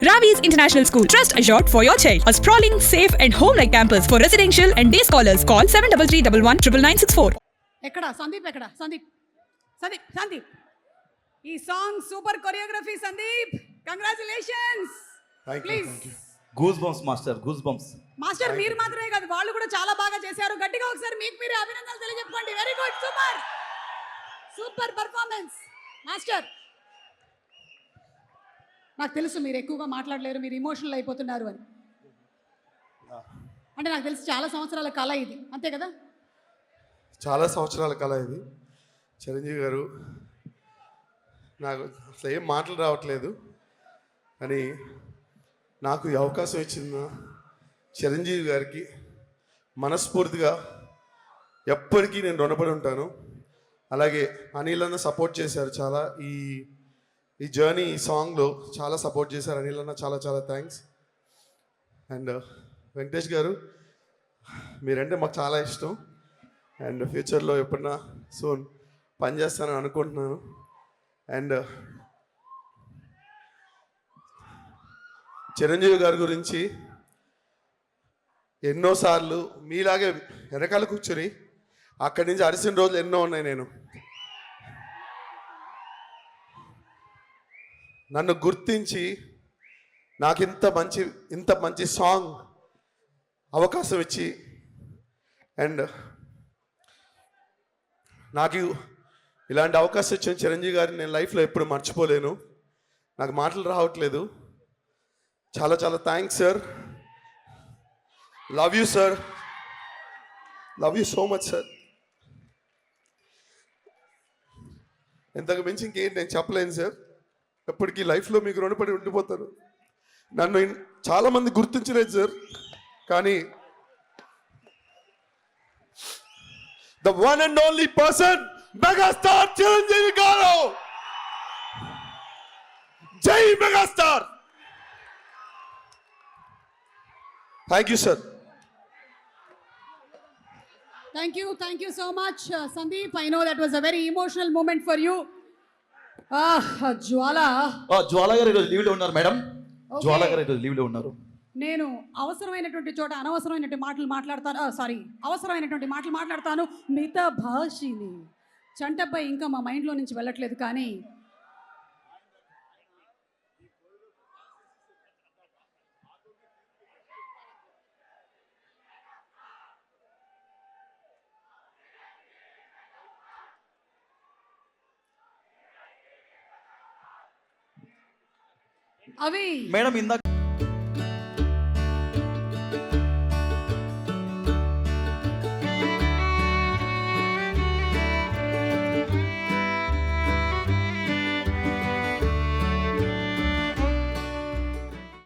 Ravi's International School. Trust assured for your child. A sprawling, safe and home-like campus for residential and day scholars. Call 7331 ఎక్కడ సందీప్ ఎక్కడ సందీప్ ఈ song super choreography Sandeep congratulations please goose bumps master మీరు మాత్రమే కాదు వాళ్ళు కూడా చాలా బాగా చేశారు గట్టిగా ఒకసారి మీకు మీరే అభినందనలు తెలియజెప్పండి very good super performance master నాకు తెలుసు మీరు ఎక్కువగా మాట్లాడలేరు మీరు ఇమోషనల్ అయిపోతున్నారు అని అంటే నాకు తెలిసి చాలా సంవత్సరాల కళ ఇది అంతే కదా చాలా సంవత్సరాల కళ ఇది చిరంజీవి గారు నాకు అసలు ఏం మాటలు రావట్లేదు అని నాకు ఈ అవకాశం ఇచ్చిన చిరంజీవి గారికి మనస్ఫూర్తిగా ఎప్పటికీ నేను రుణపడి ఉంటాను. అలాగే అనిల్ అన్న సపోర్ట్ చేశారు చాలా ఈ జర్నీ ఈ సాంగ్లో చాలా సపోర్ట్ చేశారు అనిల్ అన్న చాలా చాలా థ్యాంక్స్. అండ్ వెంకటేష్ గారు మీరంటే మాకు చాలా ఇష్టం అండ్ ఫ్యూచర్లో ఎప్పుడన్నా సూన్ పనిచేస్తానని అనుకుంటున్నాను. అండ్ చిరంజీవి గారి గురించి ఎన్నోసార్లు మీలాగే వెనకాల కూర్చొని అక్కడి నుంచి అరిసిన రోజులు ఎన్నో ఉన్నాయి. నేను నన్ను గుర్తించి నాకు ఇంత మంచి సాంగ్ అవకాశం ఇచ్చి అండ్ నాకు ఇలాంటి అవకాశం ఇచ్చిన చిరంజీవి గారిని నేను లైఫ్లో ఎప్పుడు మర్చిపోలేను. నాకు మాటలు రావట్లేదు. చాలా చాలా thanks sir. Love you sir. Love you so much sir. ఇంతకు మించి ఇంకేంటి నేను చెప్పలేను సార్. ఎప్పటికీ లైఫ్లో మీకు రుణపడి ఉండిపోతారు. నన్ను చాలామంది గుర్తించలేదు సార్, కానీ the one and only person, megastar Chiranjeevi garu. Jai megastar. Thank you sir. Thank you so much Sandeep. I know that was a very emotional moment for you. జ్వాల గారు ఈరోజు లీవ్లో ఉన్నారు మేడం. జ్వాల గారు ఈరోజు లీవ్లో ఉన్నారు. నేను అవసరమైనటువంటి చోట అవసరమైనటువంటి మాటలు మాట్లాడతాను. మిత భాషిని చంటబ్బాయి ఇంకా మా మైండ్లో నుంచి వెళ్ళట్లేదు. కానీ అవి మేడం ఇందాక